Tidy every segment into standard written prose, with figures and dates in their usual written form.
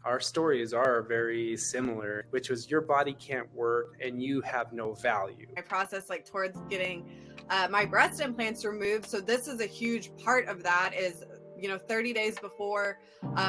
our stories are very similar, which was your body can't work and you have no value. My process towards getting my breast implants removed. So this is a huge part of that is, 30 days before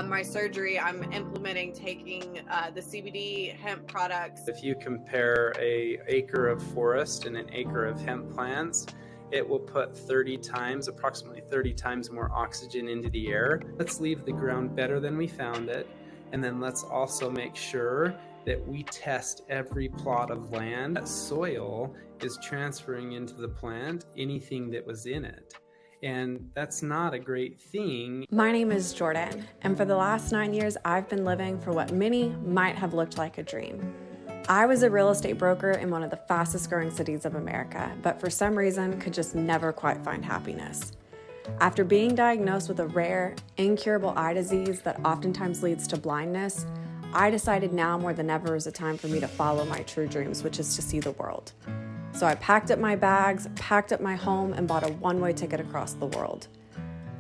my surgery, I'm implementing taking the CBD hemp products. If you compare an acre of forest and an acre of hemp plants, it will put approximately 30 times more oxygen into the air. Let's leave the ground better than we found it. And then let's also make sure that we test every plot of land. That soil is transferring into the plant anything that was in it. And that's not a great thing. My name is Jordan, and for the last 9 years, I've been living for what many might have looked like a dream. I was a real estate broker in one of the fastest growing cities of America, but for some reason could just never quite find happiness. After being diagnosed with a rare, incurable eye disease that oftentimes leads to blindness, I decided now more than ever is a time for me to follow my true dreams, which is to see the world. So I packed up my bags, packed up my home, and bought a one-way ticket across the world.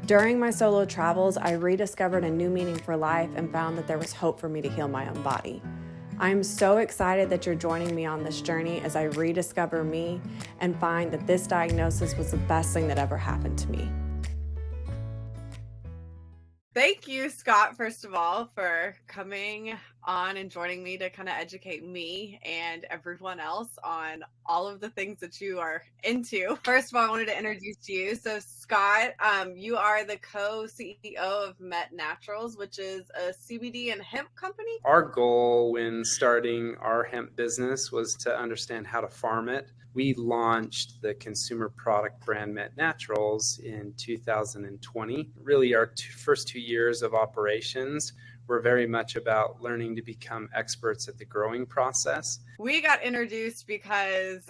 During my solo travels, I rediscovered a new meaning for life and found that there was hope for me to heal my own body. I'm so excited that you're joining me on this journey as I rediscover me and find that this diagnosis was the best thing that ever happened to me. Thank you, Scott, first of all, for coming on and joining me to kind of educate me and everyone else on all of the things that you are into. First of all, I wanted to introduce you. So, Scott, you are the co-CEO of Mett Naturals, which is a CBD and hemp company. Our goal when starting our hemp business was to understand how to farm it. We launched the consumer product brand Mett Naturals in 2020. Really, our first 2 years of operations were very much about learning to become experts at the growing process. We got introduced because,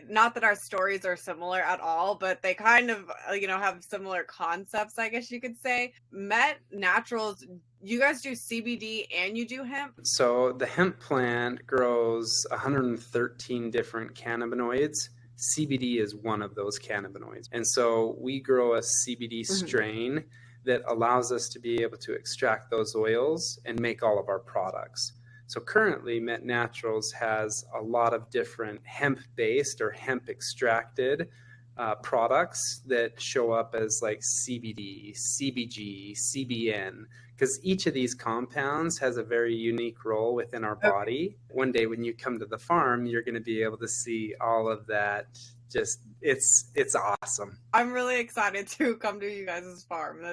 not that our stories are similar at all, but they kind of, have similar concepts, I guess you could say. Mett Naturals, you guys do CBD and you do hemp? So the hemp plant grows 113 different cannabinoids. CBD is one of those cannabinoids. And so we grow a CBD strain that allows us to be able to extract those oils and make all of our products. So currently, Mett Naturals has a lot of different hemp-based or hemp-extracted products that show up as like CBD, CBG, CBN, because each of these compounds has a very unique role within our body. One day when you come to the farm, you're going to be able to see all of that. Just it's awesome. I'm really excited to come to you guys' farm.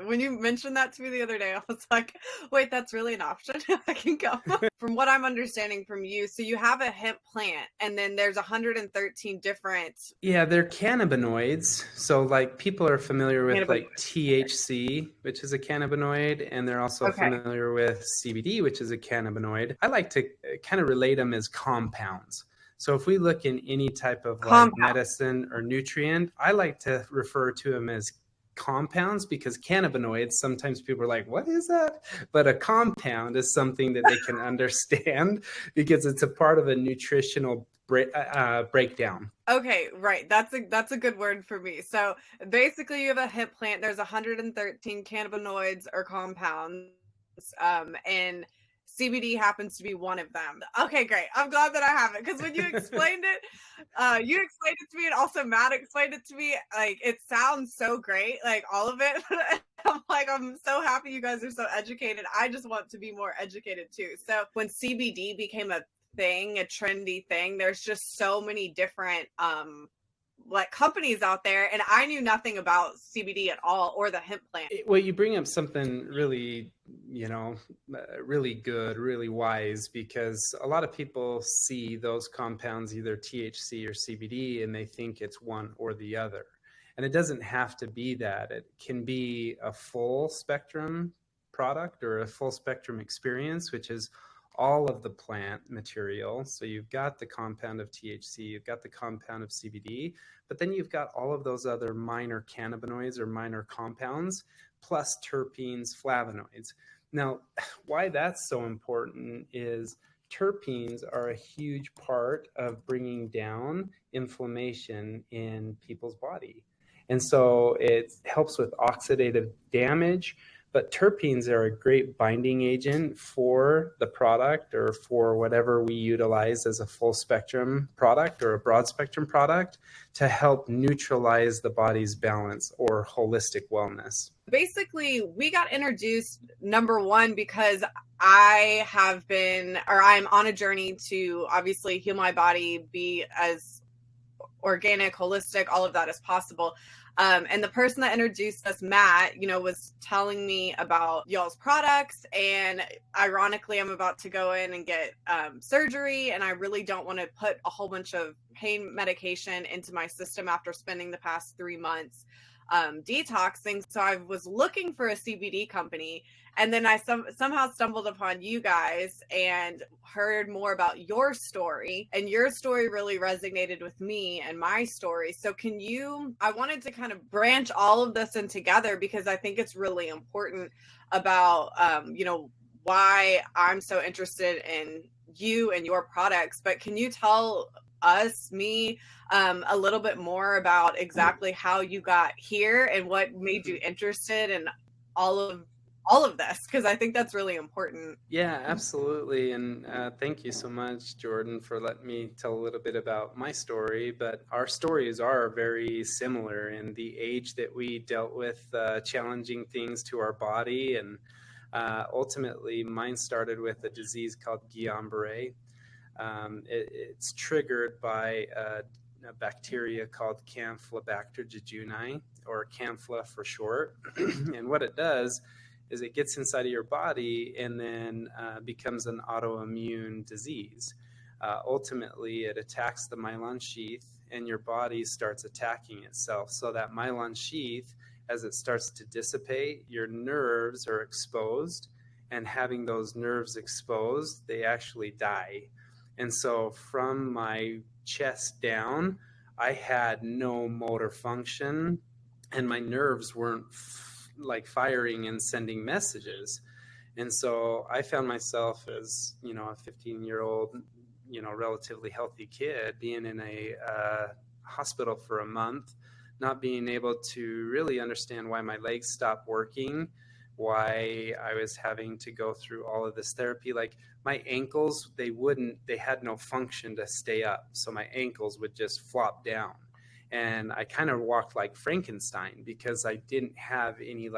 When you mentioned that to me the other day, I was like, wait, that's really an option. I can go. From what I'm understanding from you, so you have a hemp plant and then there's 113 different. Yeah, they're cannabinoids. So like people are familiar with like THC, which is a cannabinoid, and they're also familiar with CBD, which is a cannabinoid. I like to kind of relate them as compounds. So if we look in any type of like medicine or nutrient, I like to refer to them as compounds, because cannabinoids, sometimes people are like, what is that? But a compound is something that they can understand because it's a part of a nutritional breakdown. Okay, right. That's a good word for me. So basically you have a hemp plant. There's 113 cannabinoids or compounds, and CBD happens to be one of them. Okay, great. I'm glad that I have it, because when you explained it, to me, and also Matt explained it to me. Like, it sounds so great, like all of it. I'm so happy you guys are so educated. I just want to be more educated too. So when CBD became a thing, a trendy thing, there's just so many different companies out there, and I knew nothing about CBD at all or the hemp plant. Well, you bring up something really, really good, really wise, because a lot of people see those compounds, either THC or CBD, and they think it's one or the other. And it doesn't have to be that. It can be a full spectrum product or a full spectrum experience, which is all of the plant material. So you've got the compound of THC, you've got the compound of CBD, but then you've got all of those other minor cannabinoids or minor compounds, plus terpenes, flavonoids. Now, why that's so important is terpenes are a huge part of bringing down inflammation in people's body. And so it helps with oxidative damage, But terpenes are a great binding agent for the product or for whatever we utilize as a full spectrum product or a broad spectrum product to help neutralize the body's balance or holistic wellness. Basically, we got introduced, number one, because I'm on a journey to obviously heal my body, be as organic, holistic, all of that as possible. And the person that introduced us, Matt, was telling me about y'all's products. And ironically, I'm about to go in and get surgery. And I really don't want to put a whole bunch of pain medication into my system after spending the past 3 months detoxing. So I was looking for a CBD company. And then I somehow stumbled upon you guys and heard more about your story. And your story really resonated with me and my story. So I wanted to kind of branch all of this in together because I think it's really important about, why I'm so interested in you and your products. But can you tell me, a little bit more about exactly how you got here and what made you interested in all of this, because I think that's really important. Yeah, absolutely. And thank you so much, Jordan, for letting me tell a little bit about my story. But our stories are very similar in the age that we dealt with challenging things to our body. And ultimately, mine started with a disease called Guillain-Barré. It's triggered by a bacteria called Campylobacter jejuni, or Campla for short. And what it does is it gets inside of your body and then becomes an autoimmune disease. Ultimately, it attacks the myelin sheath and your body starts attacking itself. So that myelin sheath, as it starts to dissipate, your nerves are exposed, and having those nerves exposed, they actually die. And so from my chest down, I had no motor function and my nerves weren't firing and sending messages. And so I found myself as, a 15-year-old, relatively healthy kid being in a hospital for a month, not being able to really understand why my legs stopped working, why I was having to go through all of this therapy. Like my ankles, they had no function to stay up. So my ankles would just flop down. And I kind of walked like Frankenstein because I didn't have any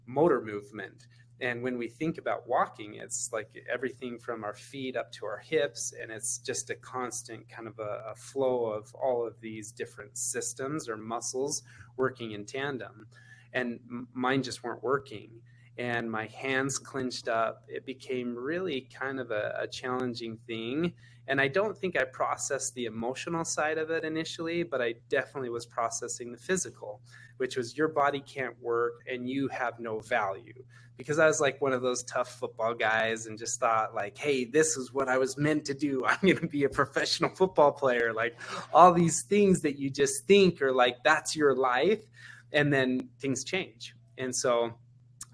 motor movement. And when we think about walking, it's like everything from our feet up to our hips. And it's just a constant kind of a flow of all of these different systems or muscles working in tandem. And mine just weren't working. And my hands clenched up. It became really kind of a challenging thing. And I don't think I processed the emotional side of it initially, but I definitely was processing the physical, which was your body can't work and you have no value. Because I was like one of those tough football guys and just thought like, hey, this is what I was meant to do. I'm going to be a professional football player. Like all these things that you just think are like, that's your life. And then things change. And so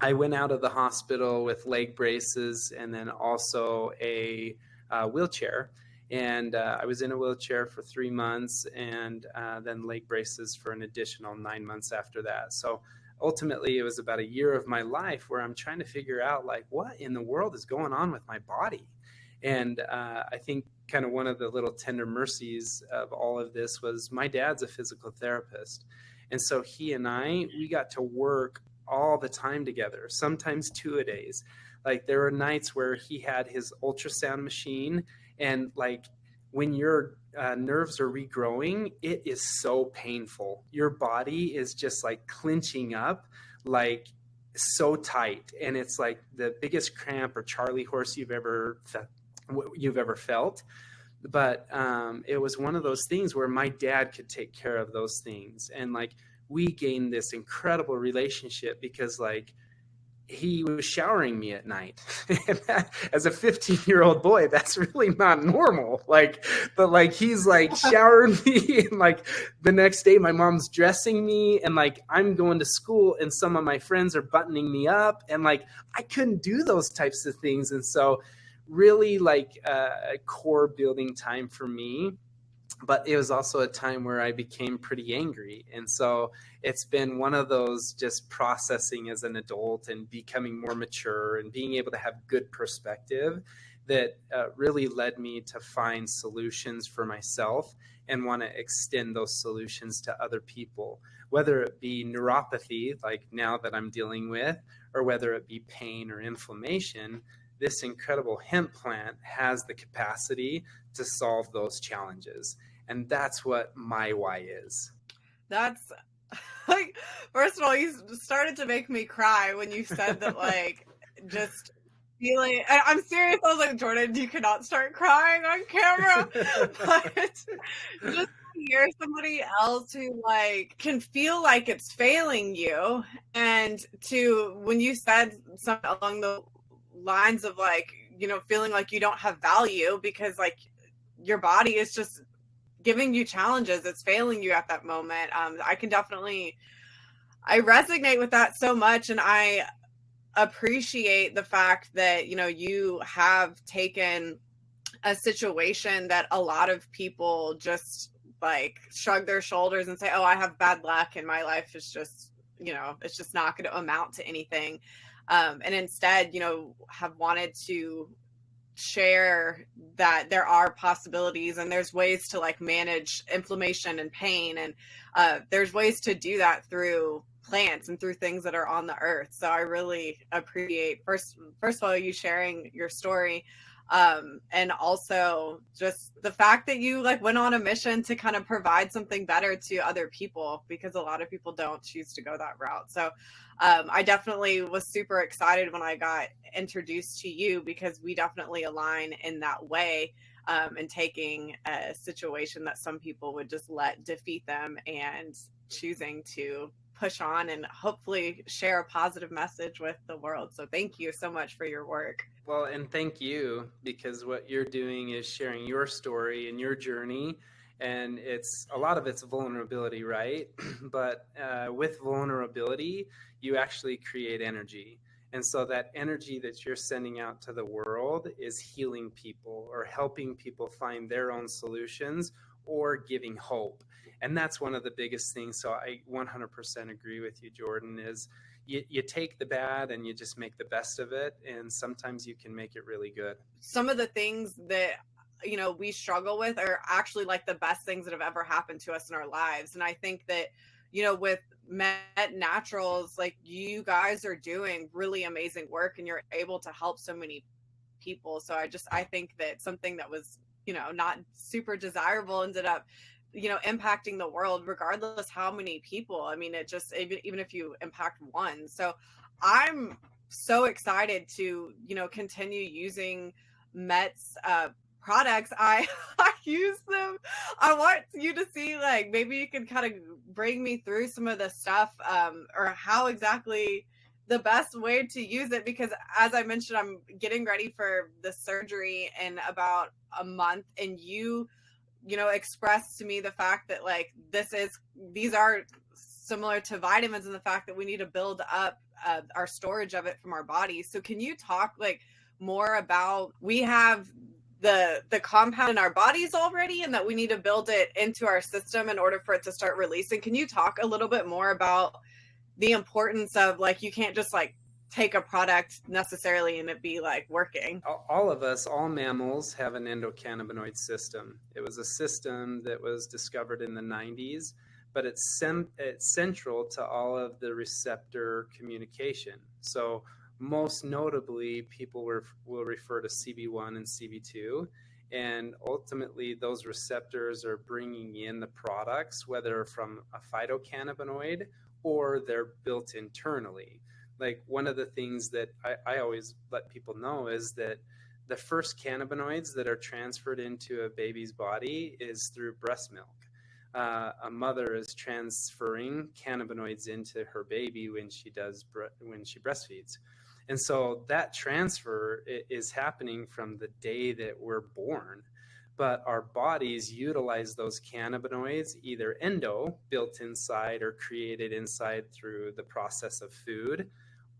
I went out of the hospital with leg braces and then also a wheelchair. And I was in a wheelchair for 3 months and then leg braces for an additional 9 months after that. So ultimately, it was about a year of my life where I'm trying to figure out like what in the world is going on with my body. And I think kind of one of the little tender mercies of all of this was my dad's a physical therapist. And so he and we got to work all the time together, sometimes 2-a-days. Like there were nights where he had his ultrasound machine, and like when your nerves are regrowing, it is so painful. Your body is just like clenching up, like so tight. And it's like the biggest cramp or Charlie horse you've ever felt. But it was one of those things where my dad could take care of those things. And like we gained this incredible relationship because like he was showering me at night. And that, as a 15-year-old boy, that's really not normal. But he's like showering me, and like the next day my mom's dressing me, and like I'm going to school and some of my friends are buttoning me up, and like I couldn't do those types of things. And so really like a core building time for me but it was also a time where I became pretty angry. And so it's been one of those just processing as an adult and becoming more mature and being able to have good perspective that really led me to find solutions for myself and want to extend those solutions to other people, whether it be neuropathy, like now that I'm dealing with, or whether it be pain or inflammation. This incredible hemp plant has the capacity to solve those challenges. And that's what my why is. That's like, first of all, you started to make me cry when you said that, like, just feeling, I'm serious. I was like, Jordan, you cannot start crying on camera. But just to hear somebody else who like can feel like it's failing you, and to when you said something along the lines of like, feeling like you don't have value because like your body is just giving you challenges, it's failing you at that moment. I resonate with that so much, and I appreciate the fact that you have taken a situation that a lot of people just like shrug their shoulders and say, oh, I have bad luck and my life is just it's just not going to amount to anything, and instead have wanted to share that there are possibilities and there's ways to like manage inflammation and pain, and there's ways to do that through plants and through things that are on the earth. So I really appreciate first of all you sharing your story, and also just the fact that you like went on a mission to kind of provide something better to other people, because a lot of people don't choose to go that route. So I definitely was super excited when I got introduced to you, because we definitely align in that way, and taking a situation that some people would just let defeat them and choosing to push on and hopefully share a positive message with the world. So thank you so much for your work. Well, and thank you, because what you're doing is sharing your story and your journey. And a lot of it's vulnerability, right? But with vulnerability, you actually create energy. And so that energy that you're sending out to the world is healing people or helping people find their own solutions or giving hope. And that's one of the biggest things. So I 100% agree with you, Jordan, is you take the bad and you just make the best of it. And sometimes you can make it really good. Some of the things that we struggle with are actually like the best things that have ever happened to us in our lives. And I think that with Mett Naturals, like you guys are doing really amazing work and you're able to help so many people. So I think that something that was not super desirable ended up impacting the world, regardless how many people. I mean, it just, even if you impact one. So I'm so excited to continue using Mett's products. I use them. I want you to see, like, maybe you can kind of bring me through some of the stuff, or how exactly the best way to use it, because as I mentioned, I'm getting ready for the surgery in about a month, and you expressed to me the fact that like these are similar to vitamins, and the fact that we need to build up our storage of it from our bodies. So can you talk like more about, we have the compound in our bodies already and that we need to build it into our system in order for it to start releasing? Can you talk a little bit more about the importance of like, you can't just like take a product necessarily and it be like working? All of us, all mammals, have an endocannabinoid system. It was a system that was discovered in the 90s, but it's central to all of the receptor communication. So most notably, people will refer to CB1 and CB2, and ultimately those receptors are bringing in the products, whether from a phytocannabinoid or they're built internally. Like one of the things that I always let people know is that the first cannabinoids that are transferred into a baby's body is through breast milk. A mother is transferring cannabinoids into her baby when she breastfeeds. And so that transfer is happening from the day that we're born. But our bodies utilize those cannabinoids either built inside, or created inside through the process of food,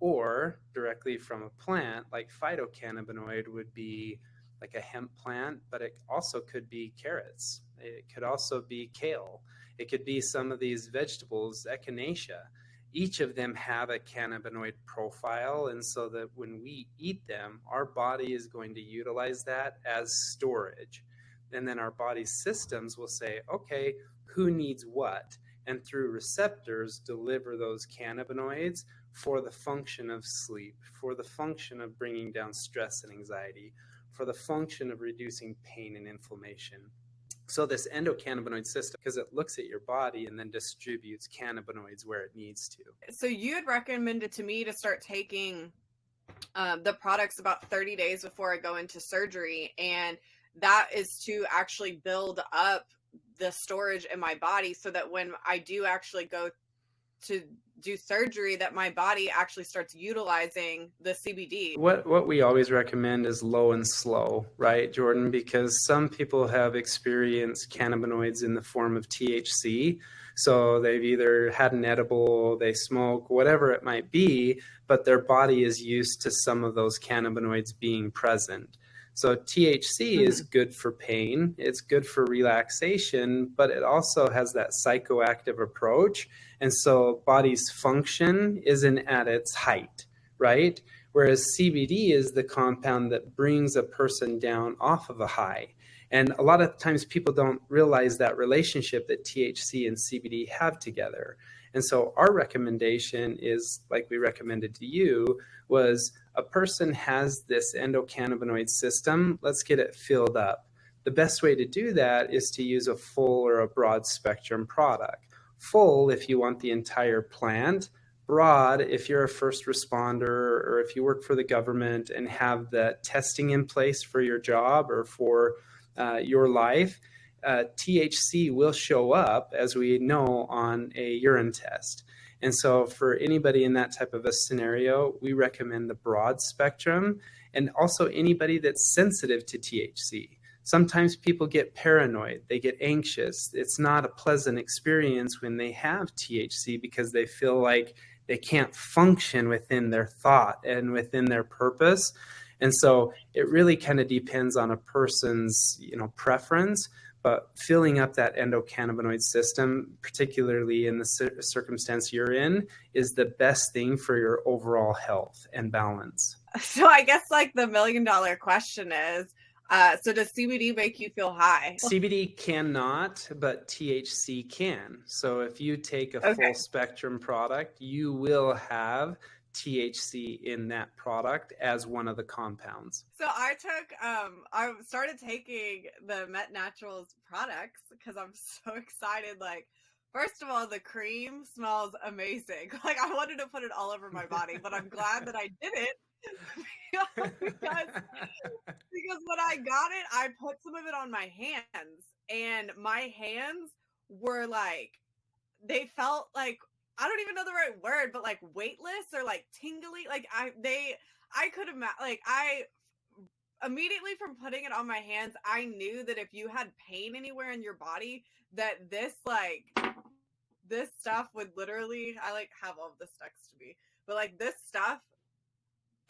or directly from a plant. Like phytocannabinoid would be like a hemp plant, but it also could be carrots. It could also be kale. It could be some of these vegetables, echinacea. Each of them have a cannabinoid profile, and so that when we eat them, our body is going to utilize that as storage. And then our body's systems will say, okay, who needs what? And through receptors, deliver those cannabinoids for the function of sleep, for the function of bringing down stress and anxiety, for the function of reducing pain and inflammation. So this endocannabinoid system, because it looks at your body and then distributes cannabinoids where it needs to. So you had recommended to me to start taking the products about 30 days before I go into surgery. And that is to actually build up the storage in my body so that when I do actually go to do surgery, that my body actually starts utilizing the CBD. What we always recommend is low and slow, right, Jordan? Because some people have experienced cannabinoids in the form of THC. So they've either had an edible, they smoke, whatever it might be, but their body is used to some of those cannabinoids being present. So THC is good for pain, it's good for relaxation, but it also has that psychoactive approach. And so body's function isn't at its height, right? Whereas CBD is the compound that brings a person down off of a high. And a lot of times people don't realize that relationship that THC and CBD have together. And so our recommendation is, like we recommended to you, was a person has this endocannabinoid system, let's get it filled up. The best way to do that is to use a full or a broad spectrum product. Full if you want the entire plant, broad if you're a first responder or if you work for the government and have the testing in place for your job or for your life. THC will show up, as we know, on a urine test. And so for anybody in that type of a scenario, we recommend the broad spectrum, and also anybody that's sensitive to THC. Sometimes people get paranoid, they get anxious. It's not a pleasant experience when they have THC because they feel like they can't function within their thought and within their purpose. And so it really kind of depends on a person's, preference. But filling up that endocannabinoid system, particularly in the circumstance you're in, is the best thing for your overall health and balance. So I guess like the $1 million question is, so does CBD make you feel high? CBD cannot, but THC can. So if you take a full spectrum product, you will have THC in that product as one of the compounds. So I started taking the Mett Naturals products because I'm so excited. Like, first of all, the cream smells amazing. Like, I wanted to put it all over my body, but I'm glad that I didn't because when I got it, I put some of it on my hands, and my hands were like, they felt like, I don't even know the right word, but like weightless or like tingly. Like I could imagine, like I immediately from putting it on my hands, I knew that if you had pain anywhere in your body, that this stuff would literally, I like have all of this next to me, but like this stuff,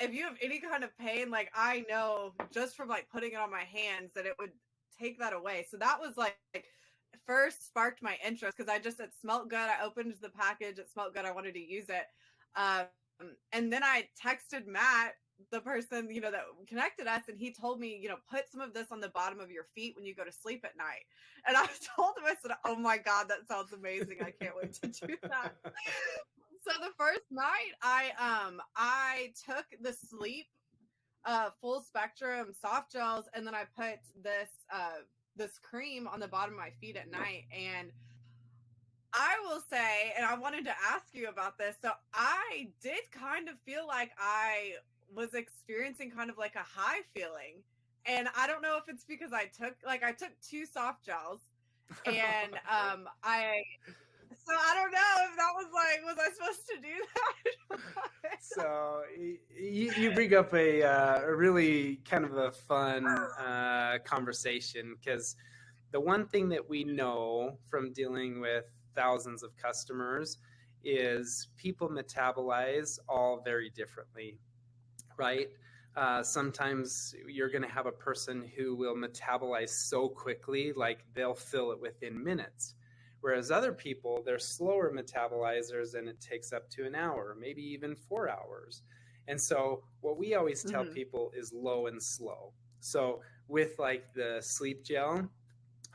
if you have any kind of pain, like I know just from like putting it on my hands that it would take that away. So that was like first sparked my interest because it smelled good. I opened the package, it smelled good, I wanted to use it, and then I texted Matt, the person that connected us, and he told me put some of this on the bottom of your feet when you go to sleep at night. And I told him, I said, oh my god, that sounds amazing, I can't wait to do that. So the first night I took the sleep full spectrum soft gels, and then I put this cream on the bottom of my feet at night. And I will say, and I wanted to ask you about this, so I did kind of feel like I was experiencing kind of like a high feeling, and I don't know if it's because I took 2 soft gels, and so I don't know if that was like, was I supposed to do that? So you bring up a really kind of a fun conversation, because the one thing that we know from dealing with thousands of customers is people metabolize all very differently, right? Sometimes you're going to have a person who will metabolize so quickly, like they'll fill it within minutes. Whereas other people, they're slower metabolizers and it takes up to an hour, maybe even 4 hours. And so what we always tell people is low and slow. So with like the sleep gel,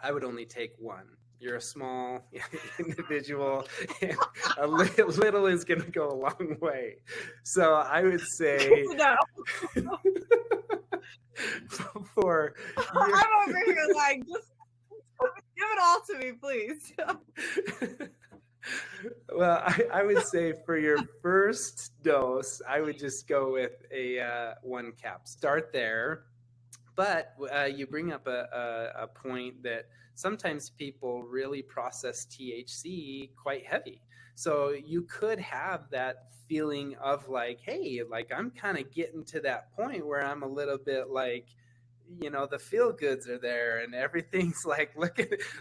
I would only take one. You're a small individual, and a little is going to go a long way. So I would say No. for I'm over here like, just give it all to me, please. Well, I would say for your first dose, I would just go with a 1 cap. Start there. But you bring up a point that sometimes people really process THC quite heavy. So you could have that feeling of like, hey, like I'm kind of getting to that point where I'm a little bit like, the feel goods are there and everything's like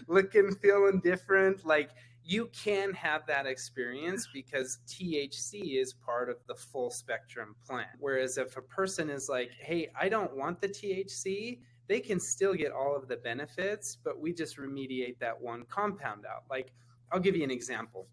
looking, feeling different. Like you can have that experience because THC is part of the full spectrum plant. Whereas if a person is like, hey, I don't want the THC, they can still get all of the benefits, but we just remediate that one compound out. Like, I'll give you an example.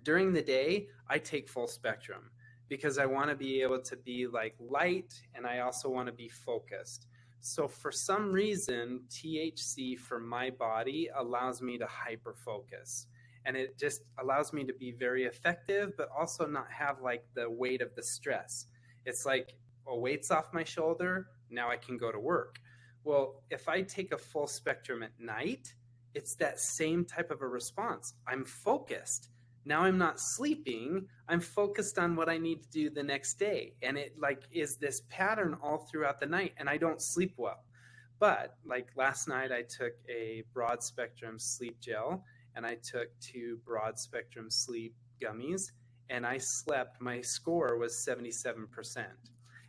During the day, I take full spectrum because I want to be able to be like light and I also want to be focused. So for some reason, THC for my body allows me to hyper focus. And it just allows me to be very effective, but also not have like the weight of the stress. It's like a weight's off my shoulder. Now I can go to work. Well, if I take a full spectrum at night, it's that same type of a response. I'm focused. Now I'm not sleeping. I'm focused on what I need to do the next day. And it like is this pattern all throughout the night and I don't sleep well. But like last night I took a broad spectrum sleep gel and I took 2 broad spectrum sleep gummies and I slept, my score was 77%.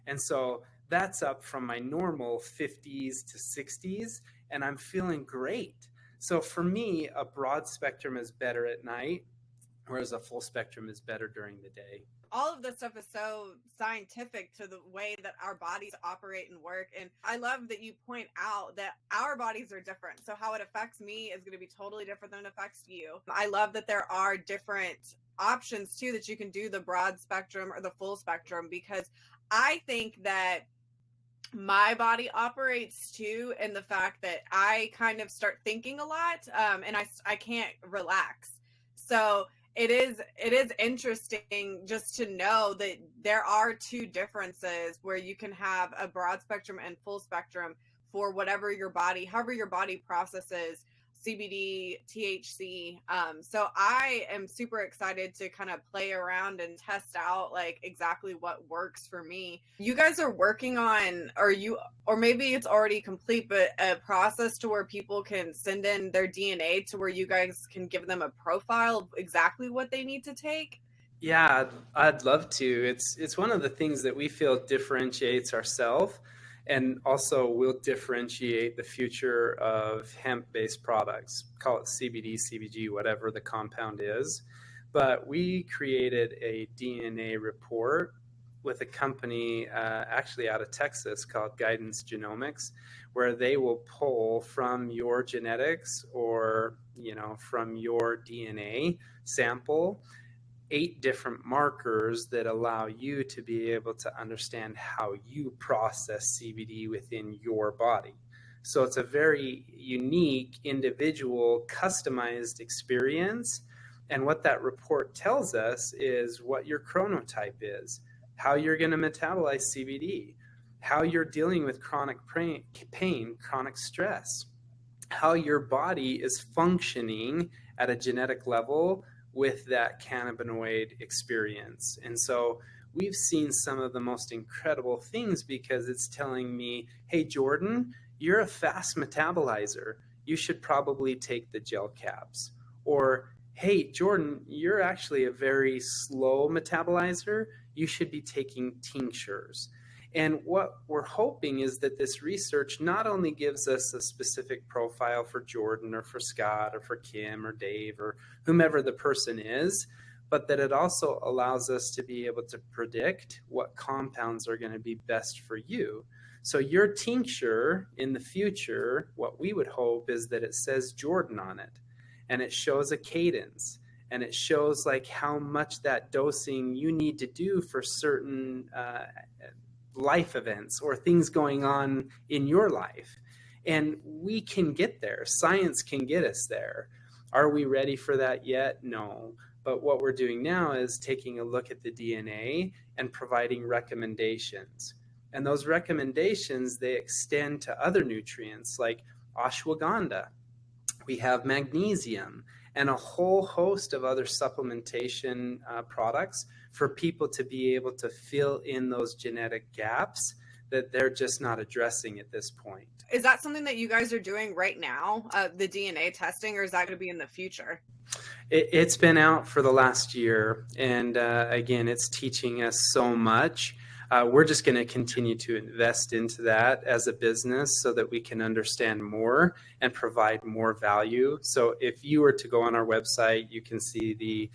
And so that's up from my normal 50s to 60s and I'm feeling great. So for me, a broad spectrum is better at night, whereas a full spectrum is better during the day. All of this stuff is so scientific to the way that our bodies operate and work. And I love that you point out that our bodies are different. So how it affects me is going to be totally different than it affects you. I love that there are different options too, that you can do the broad spectrum or the full spectrum, because I think that my body operates too in the fact that I kind of start thinking a lot and I can't relax. So it is interesting just to know that there are 2 differences where you can have a broad spectrum and full spectrum for whatever your body, however your body processes CBD, THC. So I am super excited to kind of play around and test out like exactly what works for me. You guys are working on, or maybe it's already complete, but a process to where people can send in their DNA to where you guys can give them a profile of exactly what they need to take. Yeah, I'd love to. It's one of the things that we feel differentiates ourselves and also will differentiate the future of hemp-based products. Call it CBD, CBG, whatever the compound is. But we created a DNA report with a company actually out of Texas called Guidance Genomics, where they will pull from your genetics or from your DNA sample 8 different markers that allow you to be able to understand how you process CBD within your body. So it's a very unique, individual, customized experience. And what that report tells us is what your chronotype is, how you're going to metabolize CBD, how you're dealing with chronic pain, chronic stress, how your body is functioning at a genetic level with that cannabinoid experience. And so we've seen some of the most incredible things because it's telling me, hey, Jordan, you're a fast metabolizer. You should probably take the gel caps. Or, hey, Jordan, you're actually a very slow metabolizer. You should be taking tinctures. And what we're hoping is that this research not only gives us a specific profile for Jordan or for Scott or for Kim or Dave or whomever the person is, but that it also allows us to be able to predict what compounds are going to be best for you. So your tincture in the future, what we would hope is that it says Jordan on it, and it shows a cadence, and it shows like how much that dosing you need to do for certain life events or things going on in your life. And we can get there. Science can get us there. Are we ready for that yet? No. But what we're doing now is taking a look at the DNA and providing recommendations. And those recommendations, they extend to other nutrients like ashwagandha. We have magnesium and a whole host of other supplementation products for people to be able to fill in those genetic gaps that they're just not addressing at this point. Is that something that you guys are doing right now, the DNA testing, or is that going to be in the future? It's been out for the last year. And again, it's teaching us so much. We're just going to continue to invest into that as a business so that we can understand more and provide more value. So if you were to go on our website, you can see the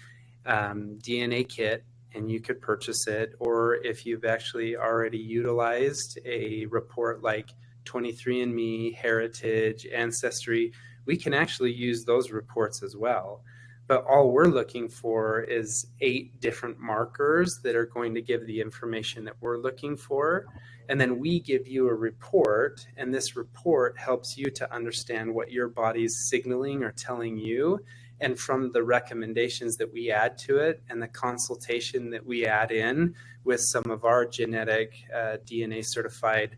DNA kit and you could purchase it. Or if you've actually already utilized a report like 23andMe, Heritage, Ancestry, we can actually use those reports as well. But all we're looking for is 8 different markers that are going to give the information that we're looking for. And then we give you a report, and this report helps you to understand what your body's signaling or telling you. And from the recommendations that we add to it and the consultation that we add in with some of our genetic DNA certified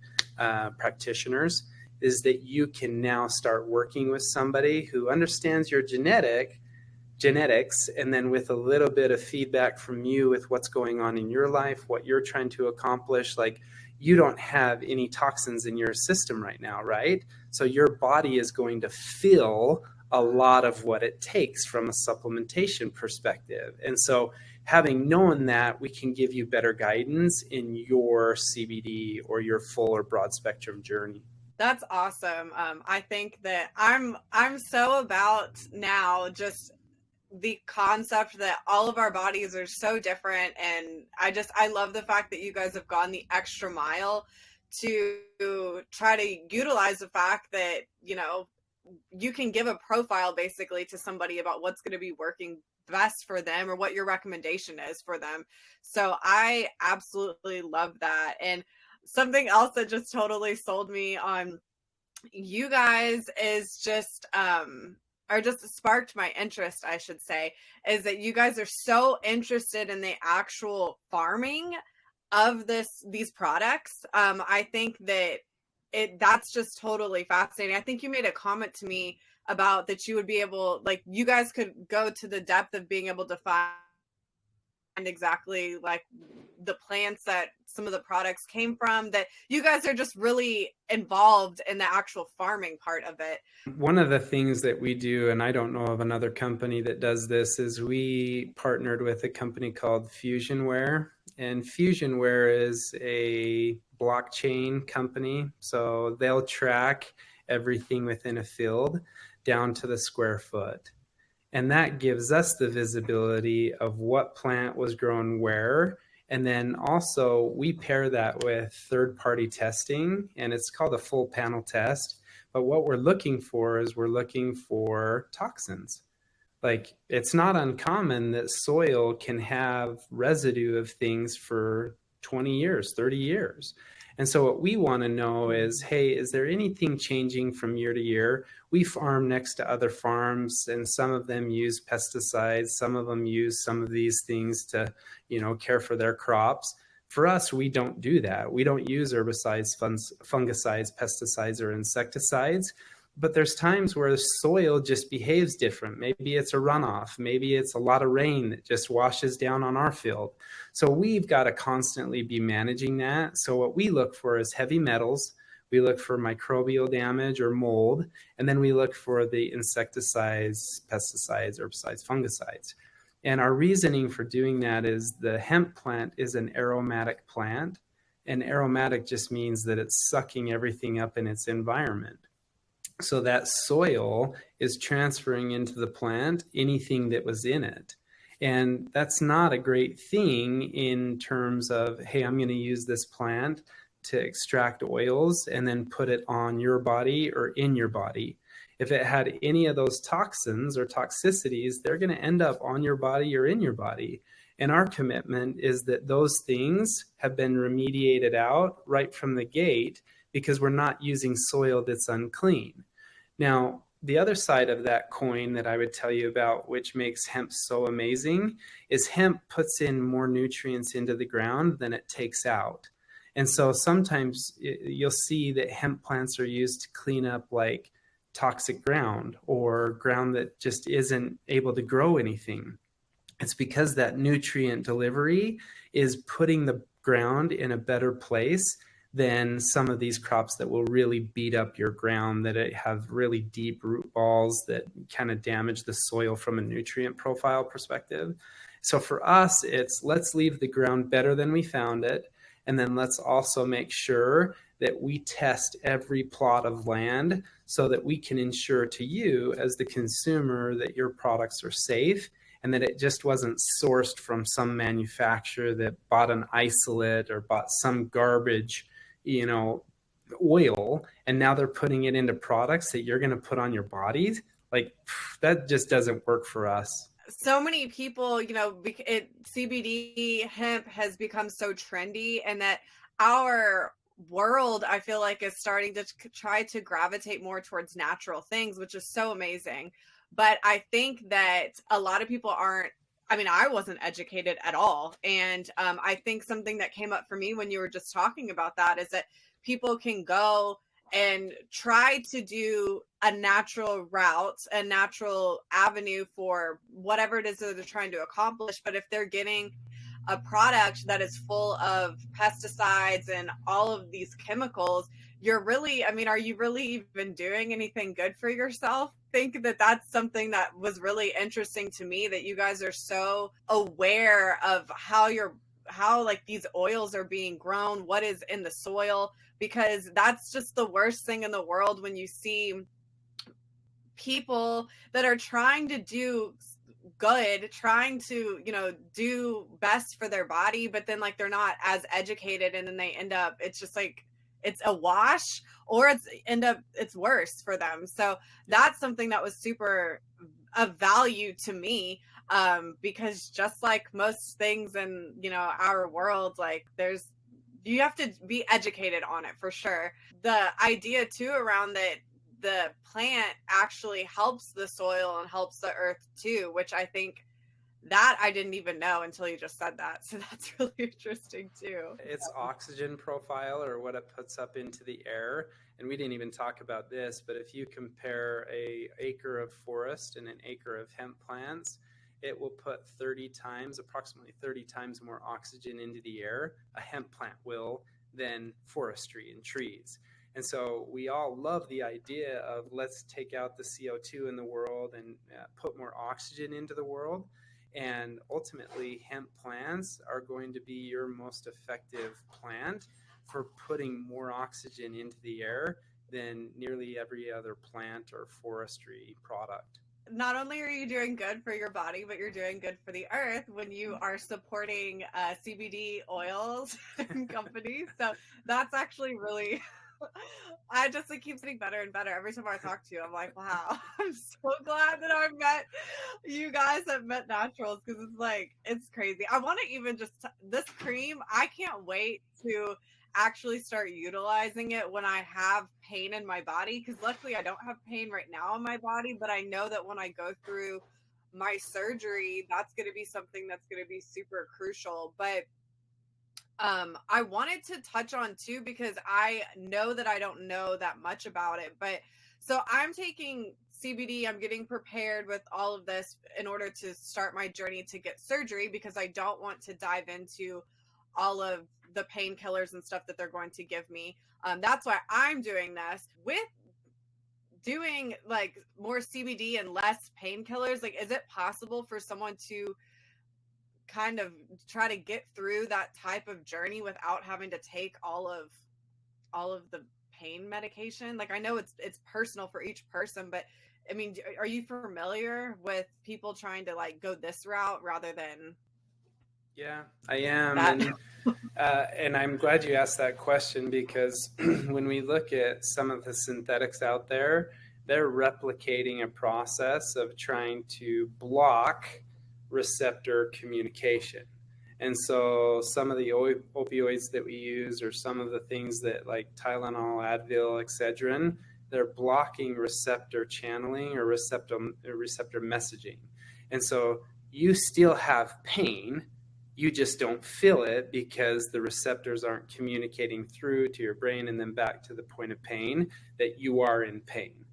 practitioners, is that you can now start working with somebody who understands your genetics, and then with a little bit of feedback from you with what's going on in your life, what you're trying to accomplish. Like, you don't have any toxins in your system right now, right? So your body is going to feel a lot of what it takes from a supplementation perspective. And so having known that, we can give you better guidance in your CBD or your full or broad spectrum journey. That's awesome. I think that I'm so about now just the concept that all of our bodies are so different, and I love the fact that you guys have gone the extra mile to try to utilize the fact that, you know, you can give a profile basically to somebody about what's going to be working best for them or what your recommendation is for them. So I absolutely love that. And something else that just totally sold me on you guys is just or just sparked my interest, I should say, is that you guys are so interested in the actual farming of these products. I think that that's just totally fascinating. I think you made a comment to me about that you would be able, like, you guys could go to the depth of being able to find exactly like the plants that some of the products came from, that you guys are just really involved in the actual farming part of it. One of the things that we do, and I don't know of another company that does this, is we partnered with a company called Fusionware. And Fusionware is a blockchain company. So they'll track everything within a field down to the square foot. And that gives us the visibility of what plant was grown where. And then also we pair that with third-party testing, and it's called a full panel test. But what we're looking for is we're looking for toxins. Like, it's not uncommon that soil can have residue of things for 20 years, 30 years. And so what we want to know is, hey, is there anything changing from year to year? We farm next to other farms, and some of them use pesticides. Some of them use some of these things to, care for their crops. For us, we don't do that. We don't use herbicides, fungicides, pesticides, or insecticides. But there's times where the soil just behaves different. Maybe it's a runoff. Maybe it's a lot of rain that just washes down on our field. So we've got to constantly be managing that. So what we look for is heavy metals. We look for microbial damage or mold. And then we look for the insecticides, pesticides, herbicides, fungicides. And our reasoning for doing that is the hemp plant is an aromatic plant. And aromatic just means that it's sucking everything up in its environment. So that soil is transferring into the plant anything that was in it. And that's not a great thing in terms of, hey, I'm going to use this plant to extract oils and then put it on your body or in your body. If it had any of those toxins or toxicities, they're going to end up on your body or in your body. And our commitment is that those things have been remediated out right from the gate because we're not using soil that's unclean. Now, the other side of that coin that I would tell you about, which makes hemp so amazing, is hemp puts in more nutrients into the ground than it takes out. And so sometimes you'll see that hemp plants are used to clean up like toxic ground or ground that just isn't able to grow anything. It's because that nutrient delivery is putting the ground in a better place than some of these crops that will really beat up your ground, that it have really deep root balls that kind of damage the soil from a nutrient profile perspective. So for us, it's let's leave the ground better than we found it. And then let's also make sure that we test every plot of land so that we can ensure to you as the consumer that your products are safe and that it just wasn't sourced from some manufacturer that bought an isolate or bought some garbage, oil, and now they're putting it into products that you're going to put on your bodies. Like, that just doesn't work for us. So many people, CBD hemp has become so trendy, and that our world, I feel like, is starting to try to gravitate more towards natural things, which is so amazing. But I think that a lot of people aren't, I wasn't educated at all. And I think something that came up for me when you were just talking about that is that people can go and try to do a natural route, a natural avenue for whatever it is that they're trying to accomplish. But if they're getting a product that is full of pesticides and all of these chemicals, you're really, are you really even doing anything good for yourself? I think that that's something that was really interesting to me, that you guys are so aware of how like these oils are being grown, what is in the soil, because that's just the worst thing in the world when you see people that are trying to do good, trying to, do best for their body, but then like they're not as educated, and then they end up, it's just like, it's a wash, or it's worse for them. So that's something that was super of value to me, because just like most things in, our world, like you have to be educated on it for sure. The idea too around that the plant actually helps the soil and helps the earth too, which I think that I didn't even know until you just said that. So that's really interesting too. Its oxygen profile, or what it puts up into the air. And we didn't even talk about this, but if you compare an acre of forest and an acre of hemp plants, it will put approximately 30 times more oxygen into the air, a hemp plant will, than forestry and trees. And so we all love the idea of let's take out the CO2 in the world and put more oxygen into the world. And ultimately, hemp plants are going to be your most effective plant for putting more oxygen into the air than nearly every other plant or forestry product. Not only are you doing good for your body, but you're doing good for the earth when you are supporting CBD oils and companies. So that's actually really... it keeps getting better and better every time I talk to you. I'm like, wow, I'm so glad that I met you guys at Mett Naturals, because it's crazy. I want to even this cream, I can't wait to actually start utilizing it when I have pain in my body, because luckily I don't have pain right now in my body, but I know that when I go through my surgery, that's going to be something that's going to be super crucial. But I wanted to touch on too, because I know that I don't know that much about it, but so I'm taking CBD, I'm getting prepared with all of this in order to start my journey to get surgery, because I don't want to dive into all of the painkillers and stuff that they're going to give me. That's why I'm doing this. With doing like more CBD and less painkillers, like, is it possible for someone to kind of try to get through that type of journey without having to take all of the pain medication? Like, I know it's personal for each person, but I mean, are you familiar with people trying to like go this route rather than Yeah, I am. that? And I'm glad you asked that question, because when we look at some of the synthetics out there, they're replicating a process of trying to block receptor communication. And so some of the opioids that we use, or some of the things that like Tylenol, Advil, Excedrin, they're blocking receptor channeling or receptor messaging. And so you still have pain, you just don't feel it because the receptors aren't communicating through to your brain and then back to the point of pain that you are in pain.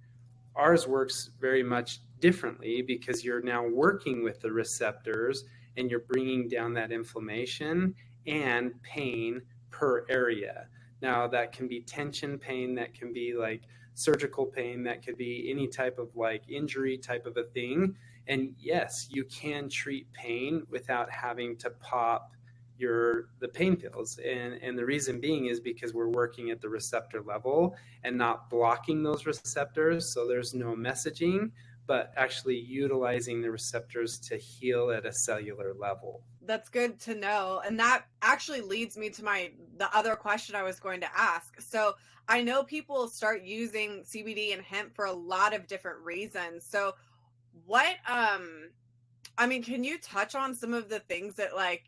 Ours works very much differently because you're now working with the receptors and you're bringing down that inflammation and pain per area. Now, that can be tension pain, that can be like surgical pain, that could be any type of like injury type of a thing. And yes, you can treat pain without having to pop the pain pills. And the reason being is because we're working at the receptor level and not blocking those receptors. So there's no messaging, but actually utilizing the receptors to heal at a cellular level. That's good to know. And that actually leads me to the other question I was going to ask. So I know people start using CBD and hemp for a lot of different reasons. So what, I mean, can you touch on some of the things that like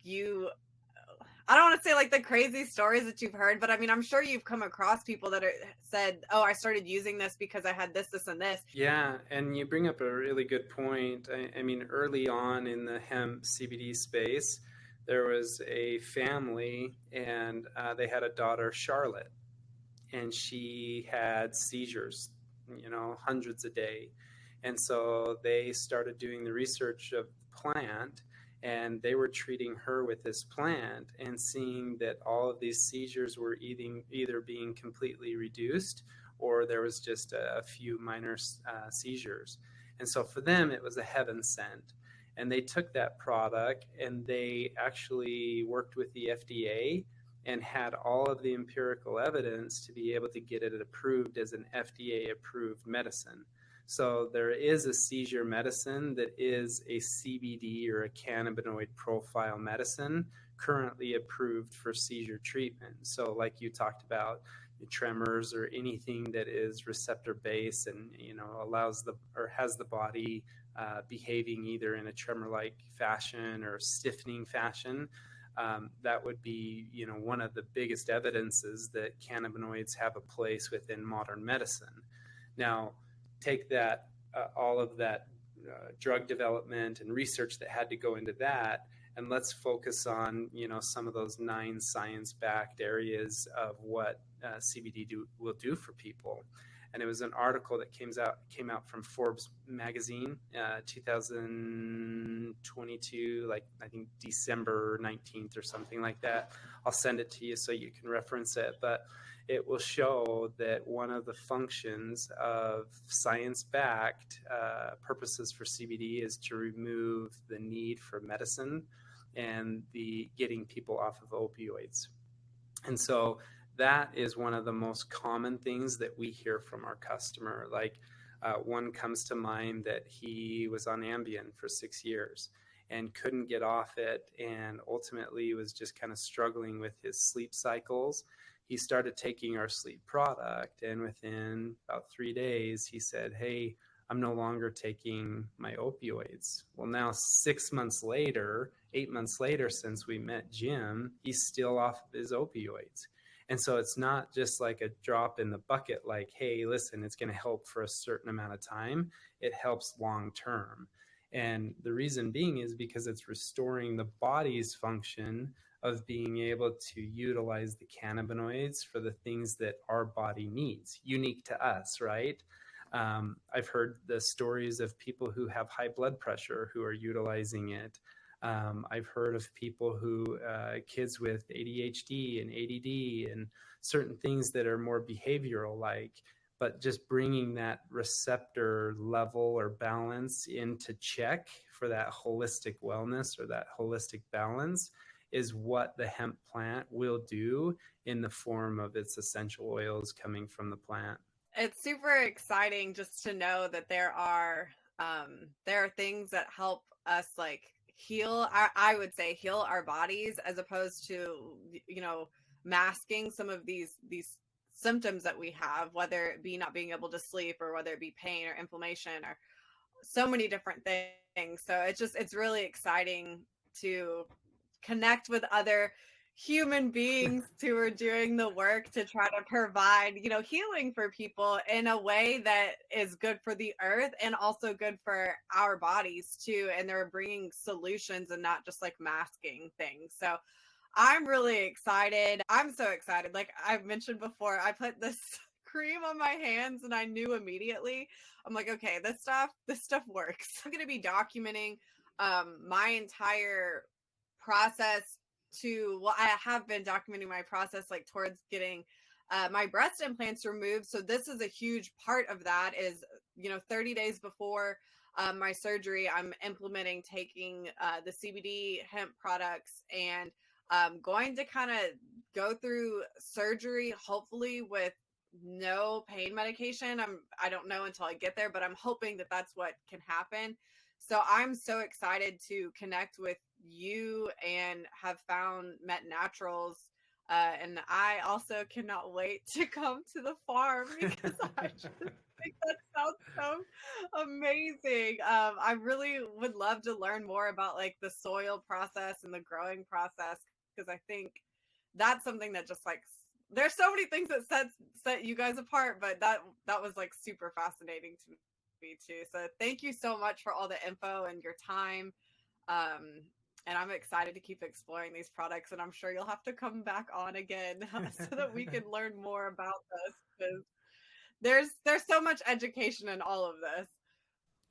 I don't want to say like the crazy stories that you've heard, but I mean, I'm sure you've come across people that said, oh, I started using this because I had this, this, and this. Yeah, and you bring up a really good point. I mean, early on in the hemp CBD space, there was a family, and they had a daughter, Charlotte, and she had seizures, hundreds a day. And so they started doing the research of the plant, and they were treating her with this plant and seeing that all of these seizures were either being completely reduced, or there was just a few minor seizures. And so for them, it was a heaven sent. And they took that product and they actually worked with the FDA and had all of the empirical evidence to be able to get it approved as an FDA approved medicine. So there is a seizure medicine that is a CBD or a cannabinoid profile medicine currently approved for seizure treatment. So like you talked about, tremors or anything that is receptor based and allows has the body behaving either in a tremor like fashion or stiffening fashion, that would be one of the biggest evidences that cannabinoids have a place within modern medicine. Now take that all of that drug development and research that had to go into that, and let's focus on some of those 9 science-backed areas of what CBD will do for people. And it was an article that came out from Forbes magazine, 2022, like I think December 19th or something like that. I'll send it to you so you can reference it. But it will show that one of the functions of science-backed purposes for CBD is to remove the need for medicine and the getting people off of opioids. And so that is one of the most common things that we hear from our customer. Like one comes to mind that he was on Ambien for 6 years and couldn't get off it, and ultimately was just kind of struggling with his sleep cycles. He started taking our sleep product, and within about 3 days, he said, hey, I'm no longer taking my opioids. Well, now 6 months later, 8 months later, since we met Jim, he's still off of his opioids. And so it's not just like a drop in the bucket, like, hey, listen, it's going to help for a certain amount of time. It helps long term. And the reason being is because it's restoring the body's function of being able to utilize the cannabinoids for the things that our body needs, unique to us, right? I've heard the stories of people who have high blood pressure who are utilizing it. I've heard of people kids with ADHD and ADD and certain things that are more behavioral like, but just bringing that receptor level or balance into check for that holistic wellness or that holistic balance is what the hemp plant will do in the form of its essential oils coming from the plant. It's super exciting just to know that there are things that help us like heal. I would say heal our bodies as opposed to, you know, masking some of these symptoms that we have, whether it be not being able to sleep or whether it be pain or inflammation or so many different things. So it's really exciting to connect with other human beings who are doing the work to try to provide, you know, healing for people in a way that is good for the earth and also good for our bodies too. And they're bringing solutions and not just like masking things. So I'm really excited. I'm so excited. Like I've mentioned before, I put this cream on my hands and I knew immediately. I'm like, okay, this stuff works. I'm going to be documenting my entire process I have been documenting my process like towards getting my breast implants removed. So this is a huge part of that is, you know, 30 days before my surgery, I'm implementing taking the CBD hemp products and going to kind of go through surgery, hopefully with no pain medication. I don't know until I get there, but I'm hoping that that's what can happen. So I'm so excited to connect with you and have found Mett Naturals. And I also cannot wait to come to the farm because I just think that sounds so amazing. I really would love to learn more about like the soil process and the growing process because I think that's something that just like there's so many things that set you guys apart, but that was like super fascinating to me too. So thank you so much for all the info and your time. And I'm excited to keep exploring these products, and I'm sure you'll have to come back on again so that we can learn more about this because there's so much education in all of this.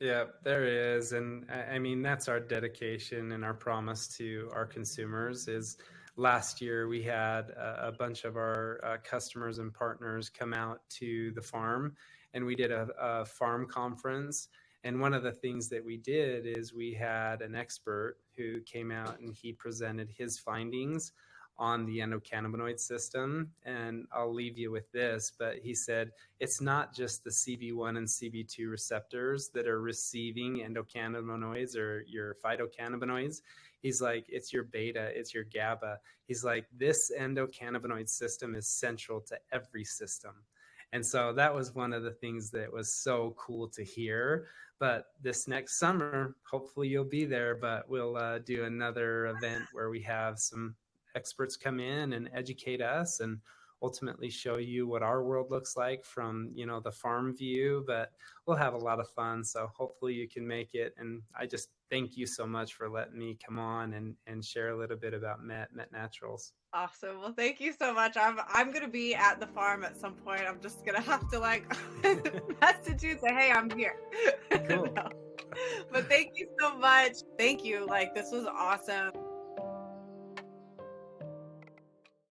Yeah, there is. And I mean, that's our dedication and our promise to our consumers is last year we had a bunch of our customers and partners come out to the farm and we did a farm conference. And one of the things that we did is we had an expert who came out and he presented his findings on the endocannabinoid system. And I'll leave you with this, but he said, it's not just the CB1 and CB2 receptors that are receiving endocannabinoids or your phytocannabinoids. He's like, it's your beta, it's your GABA. He's like, this endocannabinoid system is central to every system. And so that was one of the things that was so cool to hear. But this next summer, hopefully you'll be there, but we'll do another event where we have some experts come in and educate us and ultimately show you what our world looks like from, you know, the farm view. But we'll have a lot of fun. So hopefully you can make it. And I just thank you so much for letting me come on and share a little bit about Mett Naturals. Awesome. Well, thank you so much. I'm gonna be at the farm at some point. I'm just gonna have to like message you and say, hey, I'm here. Cool. No. But thank you so much. Thank you. Like this was awesome.